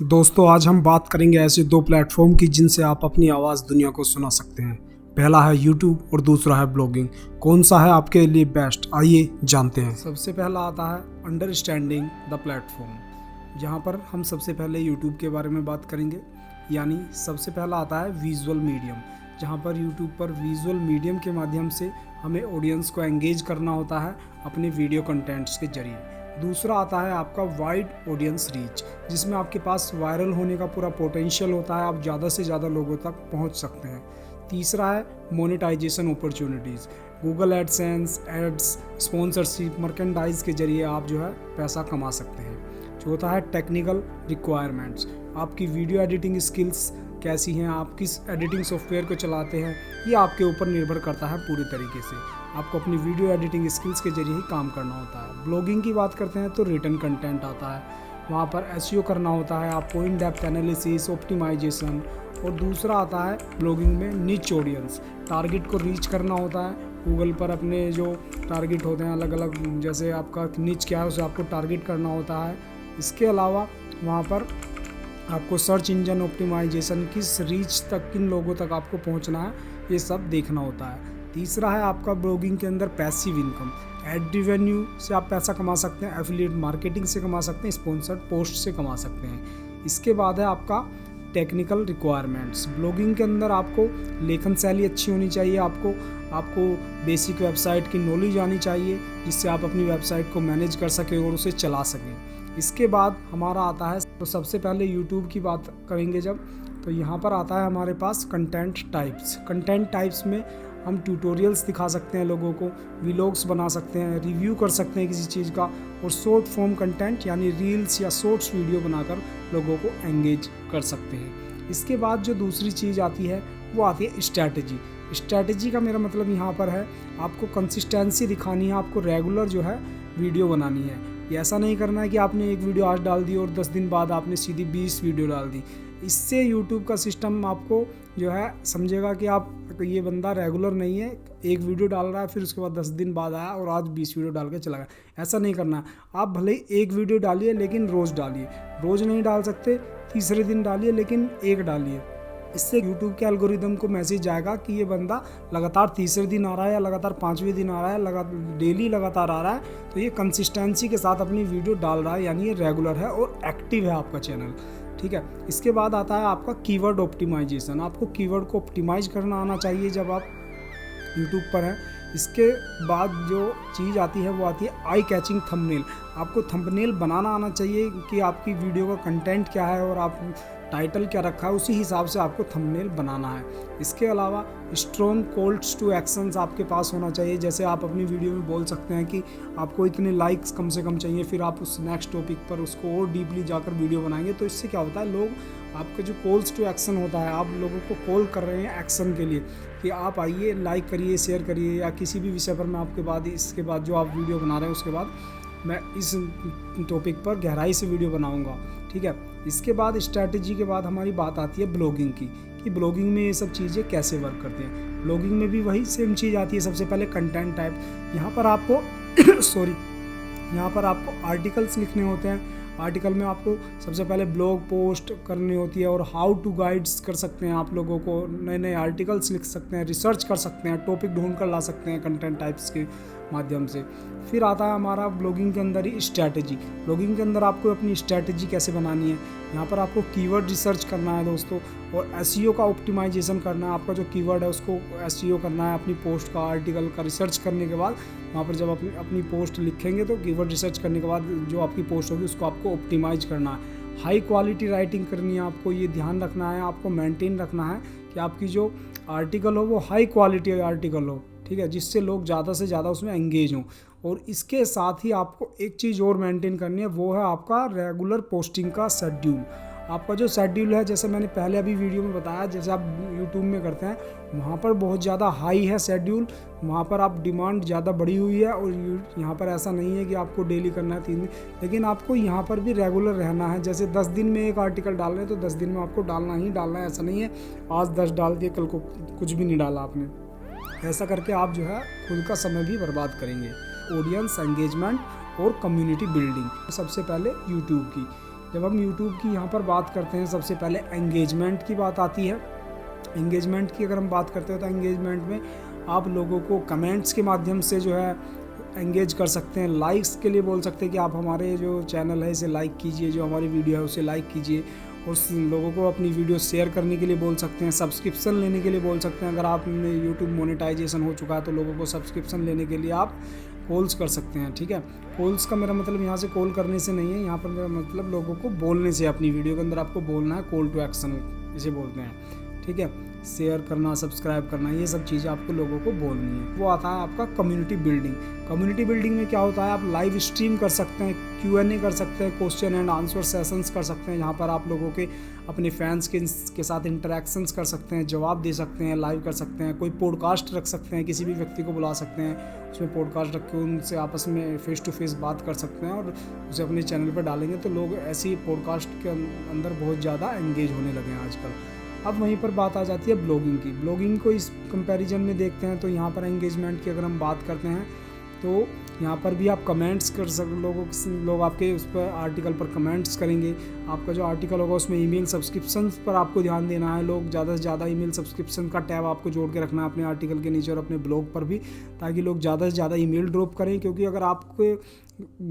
दोस्तों आज हम बात करेंगे ऐसे दो प्लेटफॉर्म की जिनसे आप अपनी आवाज़ दुनिया को सुना सकते हैं। पहला है यूट्यूब और दूसरा है ब्लॉगिंग। कौन सा है आपके लिए बेस्ट, आइए जानते हैं। सबसे पहला आता है अंडरस्टैंडिंग द प्लेटफॉर्म। जहां पर हम सबसे पहले यूट्यूब के बारे में बात करेंगे। यानी सबसे पहला आता है विजुअल मीडियम, जहां पर यूट्यूब पर विजुअल मीडियम के माध्यम से हमें ऑडियंस को एंगेज करना होता है अपने वीडियो कंटेंट्स के जरिए। दूसरा आता है आपका वाइड ऑडियंस रीच, जिसमें आपके पास वायरल होने का पूरा पोटेंशियल होता है, आप ज़्यादा से ज़्यादा लोगों तक पहुंच सकते हैं। तीसरा है monetisation opportunities, Google AdSense, ads, sponsorship, merchandise के जरिए आप जो है पैसा कमा सकते हैं। चौथा है टेक्निकल रिक्वायरमेंट्स, आपकी वीडियो एडिटिंग स्किल्स कैसी हैं, आप किस एडिटिंग सॉफ्टवेयर को चलाते हैं, ये आपके ऊपर निर्भर करता है पूरी तरीके से। आपको अपनी वीडियो एडिटिंग स्किल्स के जरिए ही काम करना होता है। ब्लॉगिंग की बात करते हैं तो रिटन कंटेंट आता है, वहाँ पर एसईओ करना होता है, आपको इन डेप्थ एनालिसिस, ऑप्टिमाइजेशन। और दूसरा आता है ब्लॉगिंग में निच ऑडियंस, टारगेट को रीच करना होता है। गूगल पर अपने जो टारगेट होते हैं अलग अलग, जैसे आपका निच क्या है उसे आपको टारगेट करना होता है। इसके अलावा वहाँ पर आपको सर्च इंजन ऑप्टिमाइजेशन, किस रीच तक, किन लोगों तक आपको पहुंचना है, ये सब देखना होता है। तीसरा है आपका ब्लॉगिंग के अंदर पैसिव इनकम, एड रेवेन्यू से आप पैसा कमा सकते हैं, एफिलिएट मार्केटिंग से कमा सकते हैं, स्पॉन्सर्ड पोस्ट से कमा सकते हैं। इसके बाद है आपका टेक्निकल रिक्वायरमेंट्स। ब्लॉगिंग के अंदर आपको लेखन शैली अच्छी होनी चाहिए, आपको बेसिक वेबसाइट की नॉलेज आनी चाहिए, जिससे आप अपनी वेबसाइट को मैनेज कर सकें और उसे चला सकें। इसके बाद हमारा आता है, तो सबसे पहले यूट्यूब की बात करेंगे जब, तो यहाँ पर आता है हमारे पास कंटेंट टाइप्स। कंटेंट टाइप्स में हम ट्यूटोरियल्स दिखा सकते हैं लोगों को, व्लॉग्स बना सकते हैं, रिव्यू कर सकते हैं किसी चीज़ का, और शॉर्ट फॉर्म कंटेंट यानी रील्स या शॉर्ट्स वीडियो बनाकर लोगों को एंगेज कर सकते हैं। इसके बाद जो दूसरी चीज़ आती है वो आती है स्ट्रैटेजी। स्ट्रैटेजी का मेरा मतलब यहाँ पर है आपको कंसिस्टेंसी दिखानी है, आपको रेगुलर जो है वीडियो बनानी है। ये ऐसा नहीं करना है कि आपने एक वीडियो आज डाल दी और 10 दिन बाद आपने सीधी 20 वीडियो डाल दी। इससे यूट्यूब का सिस्टम आपको जो है समझेगा कि आप ये बंदा रेगुलर नहीं है, एक वीडियो डाल रहा है फिर उसके बाद 10 दिन बाद आया और आज 20 वीडियो डाल के चला गया। ऐसा नहीं करना है। आप भले ही एक वीडियो डालिए लेकिन रोज़ डालिए, रोज़ नहीं डाल सकते, तीसरे दिन डालिए लेकिन एक डालिए। इससे यूट्यूब के एल्गोरिदम को मैसेज जाएगा कि ये बंदा लगातार तीसरे दिन आ रहा है या लगातार 5वें दिन आ रहा है, डेली लगातार आ रहा है, तो ये कंसिस्टेंसी के साथ अपनी वीडियो डाल रहा है, यानी ये रेगुलर है और एक्टिव है आपका चैनल। ठीक है। इसके बाद आता है आपका कीवर्ड ऑप्टिमाइजेशन। आपको कीवर्ड को ऑप्टिमाइज करना आना चाहिए जब आप यूट्यूब पर हैं। इसके बाद जो चीज़ आती है वो आती है आई कैचिंग थंबनेल। आपको थंबनेल बनाना आना चाहिए कि आपकी वीडियो का कंटेंट क्या है और आप टाइटल क्या रखा है, उसी हिसाब से आपको थंबनेल बनाना है। इसके अलावा स्ट्रॉन्ग कॉल्स टू एक्शंस आपके पास होना चाहिए। जैसे आप अपनी वीडियो में बोल सकते हैं कि आपको इतने लाइक्स कम से कम चाहिए, फिर आप उस नेक्स्ट टॉपिक पर उसको और डीपली जाकर वीडियो बनाएंगे। तो इससे क्या होता है, लोग आपका जो कॉल्स टू एक्शन होता है, आप लोगों को कॉल कर रहे हैं एक्शन के लिए कि आप आइए, लाइक करिए, शेयर करिए, या किसी भी विषय पर मैं आपके बाद इसके बाद जो आप वीडियो बना रहे हैं उसके बाद मैं इस टॉपिक पर गहराई से वीडियो बनाऊंगा। ठीक है। इसके बाद स्ट्रैटेजी के बाद हमारी बात आती है ब्लॉगिंग की, कि ब्लॉगिंग में ये सब चीज़ें कैसे वर्क करती हैं। ब्लॉगिंग में भी वही सेम चीज़ आती है। सबसे पहले कंटेंट टाइप, यहाँ पर आपको यहाँ पर आपको आर्टिकल्स लिखने होते हैं। आर्टिकल में आपको सबसे पहले ब्लॉग पोस्ट करनी होती है और हाउ टू गाइड्स कर सकते हैं, आप लोगों को नए नए आर्टिकल्स लिख सकते हैं, रिसर्च कर सकते हैं, टॉपिक ढूंढ कर ला सकते हैं कंटेंट टाइप्स के माध्यम से। फिर आता है हमारा ब्लॉगिंग के अंदर ही स्ट्रैटेजी। ब्लॉगिंग के अंदर आपको अपनी स्ट्रैटेजी कैसे बनानी है, यहाँ पर आपको कीवर्ड रिसर्च करना है दोस्तों, और एसईओ का ऑप्टिमाइजेशन करना है। आपका जो कीवर्ड है उसको एसईओ करना है, अपनी पोस्ट का, आर्टिकल का रिसर्च करने के बाद वहाँ पर जब अपनी पोस्ट लिखेंगे तो कीवर्ड रिसर्च करने के बाद जो आपकी पोस्ट होगी उसको आपको ऑप्टिमाइज करना है। हाई क्वालिटी राइटिंग करनी है, आपको ये ध्यान रखना है, आपको मेंटेन रखना है कि आपकी जो आर्टिकल हो वो हाई क्वालिटी आर्टिकल हो। ठीक है, जिससे लोग ज़्यादा से ज़्यादा उसमें एंगेज हों। और इसके साथ ही आपको एक चीज़ और मेंटेन करनी है, वो है आपका रेगुलर पोस्टिंग का शेड्यूल। आपका जो शेड्यूल है, जैसे मैंने पहले अभी वीडियो में बताया, जैसे आप यूट्यूब में करते हैं वहाँ पर बहुत ज़्यादा हाई है शेड्यूल, वहाँ पर आप डिमांड ज़्यादा बढ़ी हुई है। और यहाँ पर ऐसा नहीं है कि आपको डेली करना है 3 दिन, लेकिन आपको यहाँ पर भी रेगुलर रहना है। जैसे 10 दिन में एक आर्टिकल डाल रहे हैं तो 10 दिन में आपको डालना ही डालना है। ऐसा नहीं है आज 10 डाल दिए कल को कुछ भी नहीं डाला आपने। ऐसा करके आप जो है खुद का समय भी बर्बाद करेंगे। ऑडियंस एंगेजमेंट और कम्युनिटी बिल्डिंग, सबसे पहले यूट्यूब की, जब हम यूट्यूब की यहाँ पर बात करते हैं, सबसे पहले एंगेजमेंट की बात आती है। एंगेजमेंट की अगर हम बात करते हैं तो एंगेजमेंट में आप लोगों को कमेंट्स के माध्यम से जो है एंगेज कर सकते हैं। लाइक्स के लिए बोल सकते हैं कि आप हमारे जो चैनल है इसे लाइक कीजिए, जो हमारी वीडियो है उसे लाइक कीजिए, और लोगों को अपनी वीडियो शेयर करने के लिए बोल सकते हैं। सब्सक्रिप्शन लेने के लिए बोल सकते हैं। अगर आप यूट्यूब मोनेटाइजेशन हो चुका है तो लोगों को सब्सक्रिप्शन लेने के लिए आप कॉल्स कर सकते हैं, ठीक है। कॉल्स का मेरा मतलब यहाँ से कॉल करने से नहीं है, यहाँ पर मेरा मतलब लोगों को बोलने से, अपनी वीडियो के अंदर आपको बोलना है, कॉल टू एक्शन इसे बोलते हैं, ठीक है। शेयर करना, सब्सक्राइब करना, ये सब चीज़ें आपको लोगों को बोलनी है। वो आता है आपका कम्युनिटी बिल्डिंग। कम्युनिटी बिल्डिंग में क्या होता है, आप लाइव स्ट्रीम कर सकते हैं, Q&A कर सकते हैं, क्वेश्चन एंड आंसर सेशंस कर सकते हैं। यहाँ पर आप लोगों के अपने फैंस के साथ इंटरेक्शंस कर सकते हैं, जवाब दे सकते हैं, लाइव कर सकते हैं। कोई पॉडकास्ट रख सकते हैं, किसी भी व्यक्ति को बुला सकते हैं, उसमें पॉडकास्ट रख के उनसे आपस में फेस टू फेस बात कर सकते हैं और उसे अपने चैनल पर डालेंगे तो लोग ऐसी पॉडकास्ट के अंदर बहुत ज़्यादा एंगेज होने लगे हैं आजकल। अब वहीं पर बात आ जाती है ब्लॉगिंग की। ब्लॉगिंग को इस कंपैरिजन में देखते हैं तो यहाँ पर एंगेजमेंट की अगर हम बात करते हैं तो यहाँ पर भी आप कमेंट्स कर सकते, लोग आपके उस पर आर्टिकल पर कमेंट्स करेंगे। आपका जो आर्टिकल होगा उसमें ईमेल सब्सक्रिप्शन पर आपको ध्यान देना है। लोग ज़्यादा से ज़्यादा ईमेल सब्सक्रिप्शन का टैब आपको जोड़ के रखना है अपने आर्टिकल के नीचे और अपने ब्लॉग पर भी, ताकि लोग ज़्यादा से ज़्यादा ईमेल ड्रॉप करें। क्योंकि अगर आपके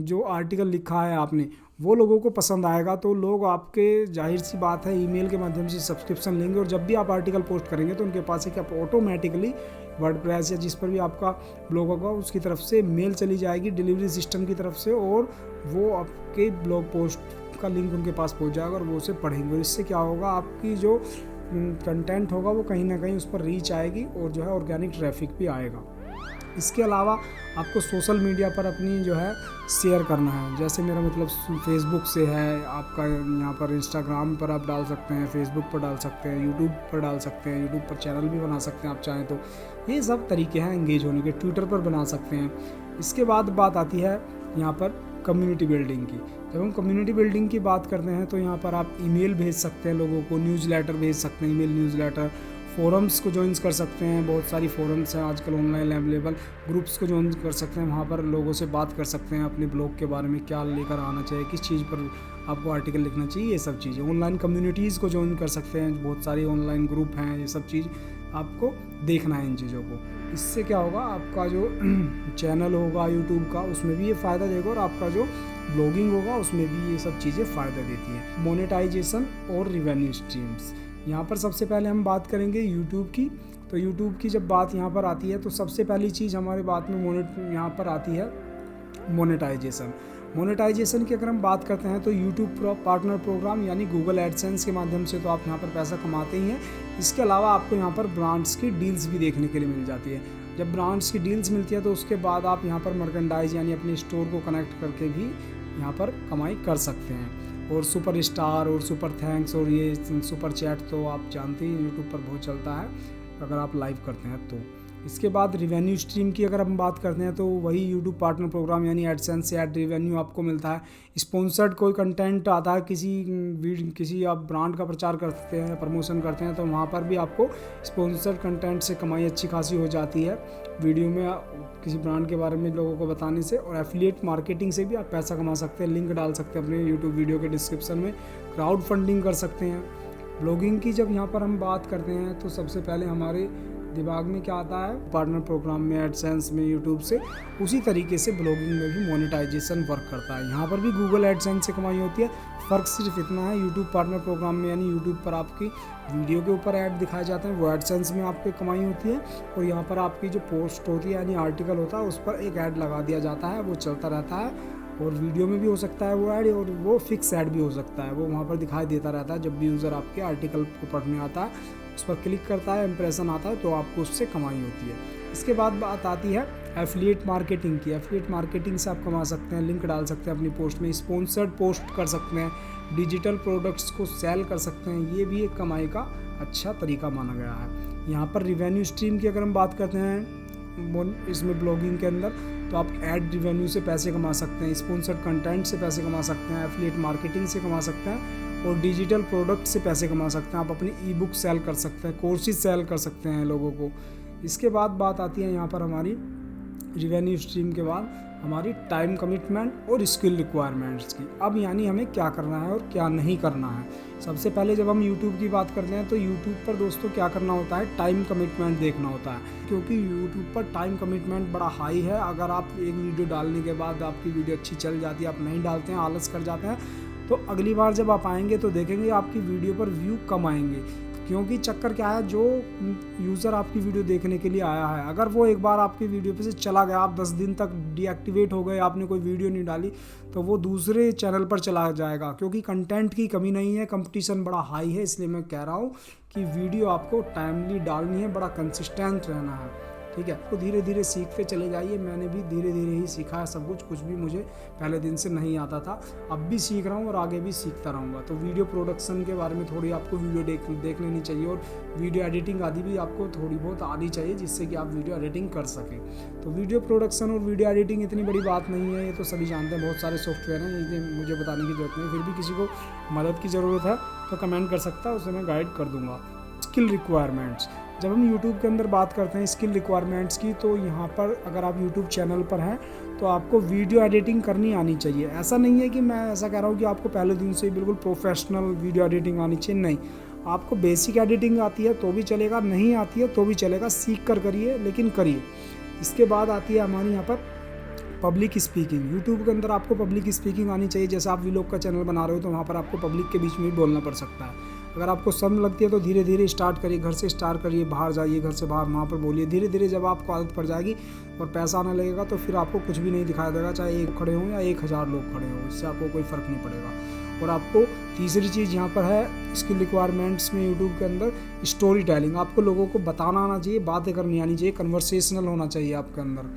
जो आर्टिकल लिखा है आपने वो लोगों को पसंद आएगा तो लोग आपके, जाहिर सी बात है, ईमेल के माध्यम से सब्सक्रिप्शन लेंगे। और जब भी आप आर्टिकल पोस्ट करेंगे तो उनके पास है कि आप ऑटोमेटिकली वर्डप्रेस या जिस पर भी आपका ब्लॉग होगा उसकी तरफ से मेल चली जाएगी डिलीवरी सिस्टम की तरफ से, और वो आपके ब्लॉग पोस्ट का लिंक उनके पास पहुंच जाएगा और वो उसे पढ़ेंगे। और इससे क्या होगा, आपकी जो कंटेंट होगा वो कहीं ना कहीं उस पर रीच आएगी और जो है ऑर्गेनिक ट्रैफिक भी आएगा। इसके अलावा आपको सोशल मीडिया पर अपनी जो है शेयर करना है। जैसे मेरा मतलब फेसबुक से है, आपका यहाँ पर इंस्टाग्राम पर आप डाल सकते हैं, फेसबुक पर डाल सकते हैं, यूट्यूब पर डाल सकते हैं, यूट्यूब पर चैनल भी बना सकते हैं आप चाहें तो। ये सब तरीके हैं एंगेज होने के। ट्विटर पर बना सकते हैं। इसके बाद बात आती है यहाँ पर कम्युनिटी बिल्डिंग की। जब हम कम्युनिटी बिल्डिंग की बात करते हैं तो यहाँ पर आप ईमेल भेज सकते हैं लोगों को, न्यूज़लेटर भेज सकते हैं, ईमेल न्यूज़लेटर, फोरम्स को ज्वाइन कर सकते हैं। बहुत सारी फोरम्स हैं आजकल ऑनलाइन अवेलेबल, ग्रुप्स को ज्वाइन कर सकते हैं। वहाँ पर लोगों से बात कर सकते हैं अपने ब्लॉग के बारे में, क्या लेकर आना चाहिए, किस चीज़ पर आपको आर्टिकल लिखना चाहिए, ये सब चीज़ें। ऑनलाइन कम्युनिटीज़ को ज्वाइन कर सकते हैं, बहुत सारी ऑनलाइन ग्रुप हैं। ये सब चीज़ आपको देखना है इन चीज़ों को। इससे क्या होगा, आपका जो चैनल होगा यूट्यूब का उसमें भी ये फ़ायदा देगा और आपका जो ब्लॉगिंग होगा उसमें भी ये सब चीज़ें फ़ायदा देती हैं। मोनेटाइजेशन और रिवेन्यू स्ट्रीम्स, यहाँ पर सबसे पहले हम बात करेंगे यूट्यूब की। तो यूट्यूब की जब बात यहाँ पर आती है तो सबसे पहली चीज़ हमारे बात में यहाँ पर आती है मोनेटाइजेशन। मोनेटाइजेशन की अगर हम बात करते हैं तो यूट्यूब पार्टनर प्रोग्राम यानी गूगल एडसेंस के माध्यम से तो आप यहाँ पर पैसा कमाते ही हैं। इसके अलावा आपको यहाँ पर ब्रांड्स की डील्स भी देखने के लिए मिल जाती है। जब ब्रांड्स की डील्स मिलती है तो उसके बाद आप यहाँ पर मर्केंडाइज यानी अपने स्टोर को कनेक्ट करके भी यहाँ पर कमाई कर सकते हैं। और सुपर स्टार और सुपर थैंक्स और ये सुपर चैट तो आप जानते ही यूट्यूब पर बहुत चलता है अगर आप लाइव करते हैं तो। इसके बाद रिवेन्यू स्ट्रीम की अगर हम बात करते हैं तो वही यूट्यूब पार्टनर प्रोग्राम यानी एडसेंस से एड रिवेन्यू आपको मिलता है। स्पॉन्सर्ड कोई कंटेंट आता है, किसी आप ब्रांड का प्रचार करते हैं, प्रमोशन करते हैं तो वहाँ पर भी आपको स्पॉन्सर्ड कंटेंट से कमाई अच्छी खासी हो जाती है, वीडियो में किसी ब्रांड के बारे में लोगों को बताने से। और एफिलिएट मार्केटिंग से भी आप पैसा कमा सकते हैं, लिंक डाल सकते हैं अपने यूट्यूब वीडियो के डिस्क्रिप्शन में, क्राउड फंडिंग कर सकते हैं। ब्लॉगिंग की जब यहाँ पर हम बात करते हैं तो सबसे पहले हमारे दिमाग में क्या आता है, पार्टनर प्रोग्राम में, एडसेंस में, यूट्यूब से, उसी तरीके से ब्लॉगिंग में भी मोनेटाइजेशन वर्क करता है। यहाँ पर भी गूगल एडसेंस से कमाई होती है। फ़र्क सिर्फ इतना है, यूट्यूब पार्टनर प्रोग्राम में यानी यूट्यूब पर आपकी वीडियो के ऊपर ऐड दिखाए जाते हैं, वो एडसेंस में आपकी कमाई होती है। और यहाँ पर आपकी जो पोस्ट होती है यानी आर्टिकल होता है उस पर एक ऐड लगा दिया जाता है, वो चलता रहता है। और वीडियो में भी हो सकता है वो ऐड, और वो फिक्स ऐड भी हो सकता है, वो वहाँ पर दिखाई देता रहता है। जब भी यूज़र आपके आर्टिकल को पढ़ने आता है उस पर क्लिक करता है, इंप्रेशन आता है तो आपको उससे कमाई होती है। इसके बाद बात आती है एफिलिएट मार्केटिंग की। एफिलिएट मार्केटिंग से आप कमा सकते हैं, लिंक डाल सकते हैं अपनी पोस्ट में, स्पॉन्सर्ड पोस्ट कर सकते हैं, डिजिटल प्रोडक्ट्स को सेल कर सकते हैं। ये भी एक कमाई का अच्छा तरीका माना गया है। यहाँ पर रिवेन्यू स्ट्रीम की अगर हम बात करते हैं इसमें ब्लॉगिंग के अंदर, तो आप ऐड रिवेन्यू से पैसे कमा सकते हैं, स्पॉन्सर्ड कंटेंट से पैसे कमा सकते हैं, एफिलिएट मार्केटिंग से कमा सकते हैं और डिजिटल प्रोडक्ट से पैसे कमा सकते हैं। आप अपनी ई बुक सेल कर सकते हैं, कोर्सेज सेल कर सकते हैं लोगों को। इसके बाद बात आती है यहाँ पर हमारी रिवेन्यू स्ट्रीम के बाद हमारी टाइम कमिटमेंट और स्किल रिक्वायरमेंट्स की। अब यानी हमें क्या करना है और क्या नहीं करना है। सबसे पहले जब हम YouTube की बात करते हैं तो YouTube पर दोस्तों क्या करना होता है, टाइम कमिटमेंट देखना होता है, क्योंकि YouTube पर टाइम कमिटमेंट बड़ा हाई है। अगर आप एक वीडियो डालने के बाद आपकी वीडियो अच्छी चल जाती है, आप नहीं डालते हैं, आलस कर जाते हैं, तो अगली बार जब आप आएंगे तो देखेंगे आपकी वीडियो पर व्यू कम आएंगे। क्योंकि चक्कर क्या है, जो यूज़र आपकी वीडियो देखने के लिए आया है, अगर वो एक बार आपकी वीडियो पे से चला गया, आप 10 दिन तक डीएक्टिवेट हो गए, आपने कोई वीडियो नहीं डाली, तो वो दूसरे चैनल पर चला जाएगा। क्योंकि कंटेंट की कमी नहीं है, कंपटीशन बड़ा हाई है, इसलिए मैं कह रहा हूँ कि वीडियो आपको टाइमली डालनी है, बड़ा कंसिस्टेंट रहना है। ठीक है, तो धीरे धीरे सीखते चले जाइए। मैंने भी धीरे धीरे ही सीखा है सब कुछ भी मुझे पहले दिन से नहीं आता था, अब भी सीख रहा हूँ और आगे भी सीखता रहूँगा। तो वीडियो प्रोडक्शन के बारे में थोड़ी आपको वीडियो देख लेनी चाहिए, और वीडियो एडिटिंग आदि भी आपको थोड़ी बहुत आनी चाहिए, जिससे कि आप वीडियो एडिटिंग कर सकें। तो वीडियो प्रोडक्शन और वीडियो एडिटिंग इतनी बड़ी बात नहीं है, ये तो सभी जानते हैं, बहुत सारे सॉफ्टवेयर हैं, ये मुझे बताने की जरूरत नहीं। फिर भी किसी को मदद की ज़रूरत है तो कमेंट कर सकता है, उसे मैं गाइड कर दूँगा। स्किल रिक्वायरमेंट्स, जब हम YouTube के अंदर बात करते हैं स्किल रिक्वायरमेंट्स की, तो यहाँ पर अगर आप YouTube चैनल पर हैं तो आपको वीडियो एडिटिंग करनी आनी चाहिए। ऐसा नहीं है कि मैं ऐसा कह रहा हूँ कि आपको पहले दिन से ही बिल्कुल प्रोफेशनल वीडियो एडिटिंग आनी चाहिए, नहीं। आपको बेसिक एडिटिंग आती है तो भी चलेगा, नहीं आती है तो भी चलेगा, सीख कर करिए, लेकिन करिए। इसके बाद आती है हमारी यहाँ पर पब्लिक स्पीकिंग। यूट्यूब के अंदर आपको पब्लिक स्पीकिंग आनी चाहिए। जैसे आप व्लॉग का चैनल बना रहे हो तो वहाँ पर आपको पब्लिक के बीच में भी बोलना पड़ सकता है। अगर आपको शर्म लगती है तो धीरे धीरे स्टार्ट करिए, घर से स्टार्ट करिए, बाहर जाइए, घर से बाहर वहाँ पर बोलिए। धीरे धीरे जब आपको आदत पड़ जाएगी और पैसा आने लगेगा तो फिर आपको कुछ भी नहीं दिखाई देगा, चाहे एक खड़े हों या 1000 लोग खड़े हों, इससे आपको कोई फ़र्क नहीं पड़ेगा। और आपको तीसरी चीज़ यहाँ पर है स्किल रिक्वायरमेंट्स में यूट्यूब के अंदर, स्टोरी टेलिंग। आपको लोगों को बताना आना चाहिए, बातें करनी आनी चाहिए, कन्वर्सेशनल होना चाहिए आपके अंदर।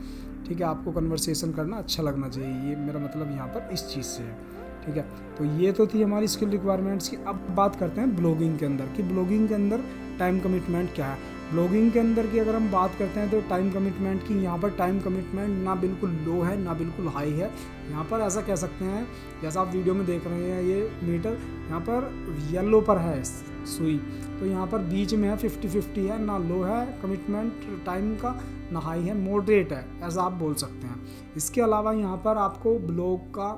ठीक है, आपको कन्वर्सेशन करना अच्छा लगना चाहिए, ये मेरा मतलब यहाँ पर इस चीज़ से है। ठीक है, तो ये तो थी हमारी स्किल रिक्वायरमेंट्स की। अब बात करते हैं ब्लॉगिंग के अंदर कि ब्लॉगिंग के अंदर टाइम कमिटमेंट क्या है। ब्लॉगिंग के अंदर की अगर हम बात करते हैं तो टाइम कमिटमेंट की, यहाँ पर टाइम कमिटमेंट ना बिल्कुल लो है ना बिल्कुल हाई है। यहाँ पर ऐसा कह सकते हैं, जैसा आप वीडियो में देख रहे हैं, ये मीटर यहाँ पर येलो पर है सुई, तो यहाँ पर बीच में है, 50-50 है, ना लो है कमिटमेंट टाइम का, ना हाई है, मॉडरेट है, ऐसा आप बोल सकते हैं। इसके अलावा यहाँ पर आपको ब्लॉग का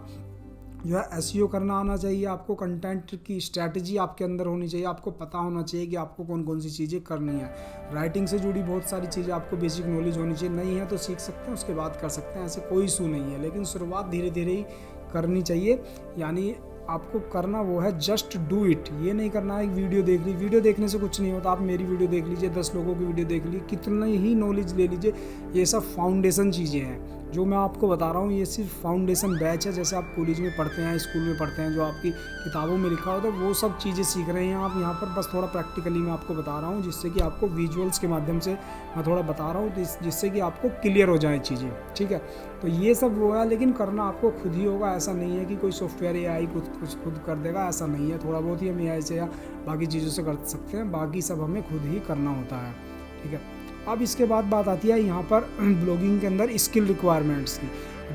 जो है एसईओ करना आना चाहिए, आपको कंटेंट की स्ट्रैटेजी आपके अंदर होनी चाहिए, आपको पता होना चाहिए कि आपको कौन कौन सी चीज़ें करनी है। राइटिंग से जुड़ी बहुत सारी चीज़ें आपको बेसिक नॉलेज होनी चाहिए, नहीं है तो सीख सकते हैं, उसके बाद कर सकते हैं, ऐसे कोई इशू नहीं है। लेकिन शुरुआत धीरे धीरे ही करनी चाहिए, यानी आपको करना वो है जस्ट डू इट। ये नहीं करना है वीडियो देख ली, वीडियो देखने से कुछ नहीं होता। आप मेरी वीडियो देख लीजिए, 10 लोगों की वीडियो देख ली, कितना ही नॉलेज ले लीजिए, ये सब फाउंडेशन चीज़ें हैं जो मैं आपको बता रहा हूँ। ये सिर्फ फाउंडेशन बैच है, जैसे आप कॉलेज में पढ़ते हैं, स्कूल में पढ़ते हैं, जो आपकी किताबों में लिखा होता है, वो सब चीज़ें सीख रहे हैं आप यहाँ पर। बस थोड़ा प्रैक्टिकली मैं आपको बता रहा हूँ, जिससे कि आपको विजुअल्स के माध्यम से मैं थोड़ा बता रहा हूँ, जिससे कि आपको क्लियर हो जाए चीज़ें। ठीक है, तो ये सब वो है, लेकिन करना आपको खुद ही होगा। ऐसा नहीं है कि कोई सॉफ्टवेयर एआई कुछ खुद कर देगा, ऐसा नहीं है। थोड़ा बहुत ही हम एआई से या बाकी चीज़ों से कर सकते हैं, बाकी सब हमें खुद ही करना होता है। ठीक है, अब इसके बाद बात आती है यहाँ पर ब्लॉगिंग के अंदर स्किल रिक्वायरमेंट्स की।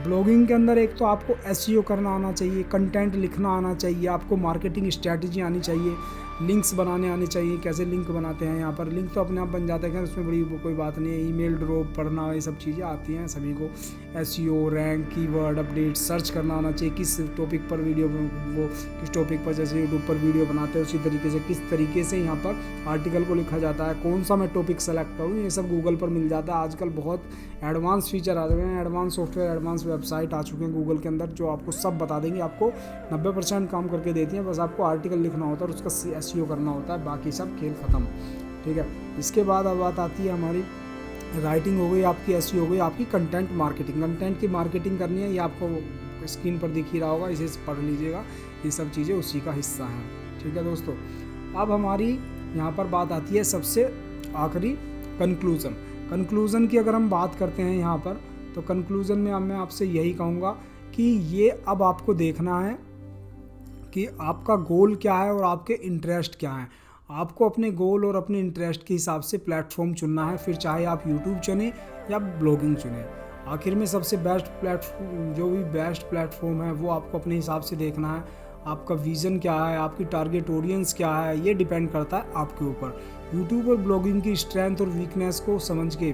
ब्लॉगिंग के अंदर एक तो आपको एसईओ करना आना चाहिए, कंटेंट लिखना आना चाहिए, आपको मार्केटिंग स्ट्रैटेजी आनी चाहिए, लिंक्स बनाने आने चाहिए। कैसे लिंक बनाते हैं, यहाँ पर लिंक तो अपने आप बन जाते हैं, उसमें बड़ी कोई बात नहीं है। ईमेल ड्रॉप पढ़ना, ये सब चीज़ें आती हैं सभी को। SEO, rank, keyword, update, search करना आना चाहिए, किस टॉपिक पर वीडियो, वो किस टॉपिक पर, जैसे यूट्यूब पर वीडियो बनाते हैं उसी तरीके से किस तरीके से यहाँ पर आर्टिकल को लिखा जाता है, कौन सा मैं टॉपिक सेलेक्ट करूँ, ये सब गूगल पर मिल जाता है। आजकल बहुत एडवांस फीचर आ चुके हैं, एडवांस सॉफ्टवेयर, एडवांस वेबसाइट आ चुके हैं गूगल के अंदर, जो आपको सब बता देंगे। आपको 90% काम करके देती हैं, बस आपको आर्टिकल लिखना होता है और उसका एसईओ करना होता है, बाकी सब खेल ख़त्म। ठीक है, इसके बाद अब बात आती है हमारी राइटिंग हो गई, आपकी एसईओ हो गई, आपकी कंटेंट मार्केटिंग। कंटेंट की मार्केटिंग करनी है, ये आपको स्क्रीन पर दिख ही रहा होगा, इसे पढ़ लीजिएगा, ये सब चीज़ें उसी का हिस्सा हैं। ठीक है दोस्तों, अब हमारी यहाँ पर बात आती है सबसे आखिरी, कंक्लूज़न। कंक्लूज़न की अगर हम बात करते हैं यहाँ पर, तो कंक्लूज़न में अब मैं आपसे यही कहूँगा कि ये अब आपको देखना है कि आपका गोल क्या है और आपके इंटरेस्ट क्या हैं। आपको अपने गोल और अपने इंटरेस्ट के हिसाब से प्लेटफॉर्म चुनना है, फिर चाहे आप यूट्यूब चुनें या ब्लॉगिंग चुनें। आखिर में सबसे बेस्ट प्लेटफॉर्म, जो भी बेस्ट प्लेटफॉर्म है, वो आपको अपने हिसाब से देखना है। आपका विज़न क्या है, आपकी टारगेट ऑडियंस क्या है, ये डिपेंड करता है आपके ऊपर। यूट्यूब और ब्लॉगिंग की स्ट्रेंथ और वीकनेस को समझ के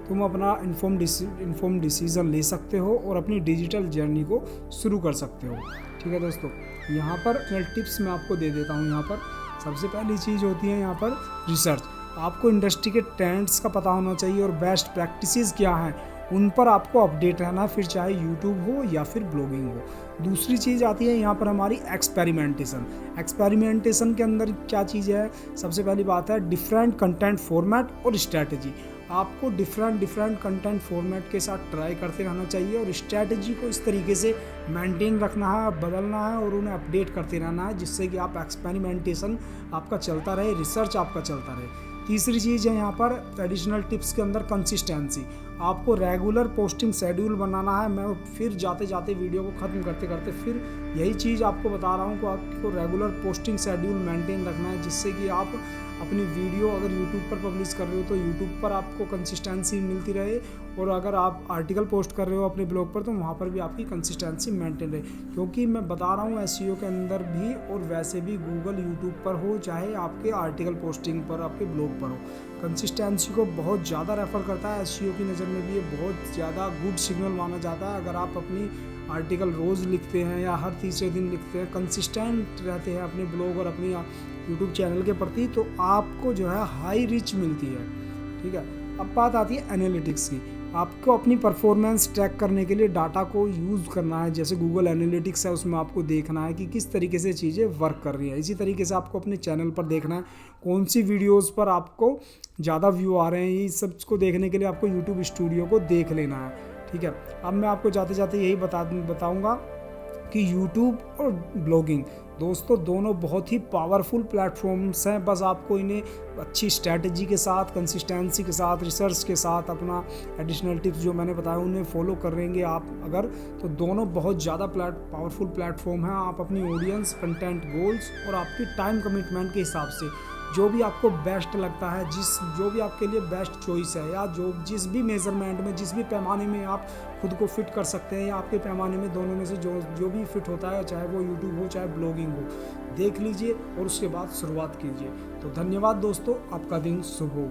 तुम अपना इन्फॉर्म डिसीज़न ले सकते हो और अपनी डिजिटल जर्नी को शुरू कर सकते हो। ठीक है दोस्तों, यहाँ पर टिप्स मैं आपको दे देता हूँ। यहाँ पर सबसे पहली चीज़ होती है यहाँ पर रिसर्च। आपको इंडस्ट्री के ट्रेंड्स का पता होना चाहिए और बेस्ट प्रैक्टिसेस क्या हैं उन पर आपको अपडेट रहना, फिर चाहे यूट्यूब हो या फिर ब्लॉगिंग हो। दूसरी चीज़ आती है यहाँ पर हमारी एक्सपेरिमेंटेशन। एक्सपेरिमेंटेशन के अंदर क्या चीज़ है, सबसे पहली बात है डिफरेंट कंटेंट फॉर्मेट और स्ट्रैटेजी। आपको डिफरेंट कंटेंट फॉर्मेट के साथ ट्राई करते रहना चाहिए और स्ट्रैटेजी को इस तरीके से मेंटेन रखना है, बदलना है और उन्हें अपडेट करते रहना है, जिससे कि आप एक्सपेरिमेंटेशन आपका चलता रहे, रिसर्च आपका चलता रहे। तीसरी चीज़ है यहाँ पर एडिशनल टिप्स के अंदर कंसिस्टेंसी। आपको रेगुलर पोस्टिंग शेड्यूल बनाना है। मैं फिर जाते जाते वीडियो को ख़त्म करते करते फिर यही चीज़ आपको बता रहा हूँ कि आपको रेगुलर पोस्टिंग शेड्यूल मेंटेन रखना है, जिससे कि आप अपनी वीडियो अगर यूट्यूब पर पब्लिश कर रहे हो तो यूट्यूब पर आपको कंसिस्टेंसी मिलती रहे, और अगर आप आर्टिकल पोस्ट कर रहे हो अपने ब्लॉग पर तो वहाँ पर भी आपकी कंसिस्टेंसी मेंटेन रहे। क्योंकि मैं बता रहा हूँ एसईओ के अंदर भी और वैसे भी गूगल यूट्यूब पर हो चाहे आपके आर्टिकल पोस्टिंग पर आपके ब्लॉग पर हो, कंसिस्टेंसी को बहुत ज़्यादा रेफर करता है। एसईओ की नज़र में भी ये बहुत ज़्यादा गुड सिग्नल माना जाता है। अगर आप अपनी आर्टिकल रोज़ लिखते हैं या हर तीसरे दिन लिखते हैं, कंसिस्टेंट रहते हैं अपने ब्लॉग और अपनी यूट्यूब चैनल के प्रति, तो आपको जो है हाई रीच मिलती है। ठीक है, अब बात आती है एनालिटिक्स की। आपको अपनी परफॉर्मेंस ट्रैक करने के लिए डाटा को यूज़ करना है। जैसे गूगल एनालिटिक्स है, उसमें आपको देखना है कि किस तरीके से चीज़ें वर्क कर रही हैं। इसी तरीके से आपको अपने चैनल पर देखना है कौन सी वीडियोस पर आपको ज़्यादा व्यू आ रहे हैं। ये सब को देखने के लिए आपको यूट्यूब स्टूडियो को देख लेना है। ठीक है, अब मैं आपको जाते जाते यही बताऊँगा कि यूट्यूब और ब्लॉगिंग दोस्तों दोनों बहुत ही पावरफुल प्लेटफॉर्म्स हैं। बस आपको इन्हें अच्छी स्ट्रैटेजी के साथ, कंसिस्टेंसी के साथ, रिसर्च के साथ, अपना एडिशनल टिप्स जो मैंने बताया उन्हें फॉलो कर रहेंगे आप अगर, तो दोनों बहुत ज़्यादा पावरफुल प्लेटफॉर्म हैं। आप अपनी ऑडियंस, कंटेंट गोल्स और आपकी टाइम कमिटमेंट के हिसाब से जो भी आपको बेस्ट लगता है, जो भी आपके लिए बेस्ट चॉइस है, या जिस भी मेजरमेंट में, जिस भी पैमाने में आप खुद को फिट कर सकते हैं, या आपके पैमाने में दोनों में से जो भी फिट होता है, चाहे वो यूट्यूब हो चाहे ब्लॉगिंग हो, देख लीजिए और उसके बाद शुरुआत कीजिए। तो धन्यवाद दोस्तों, आपका दिन शुभ हो।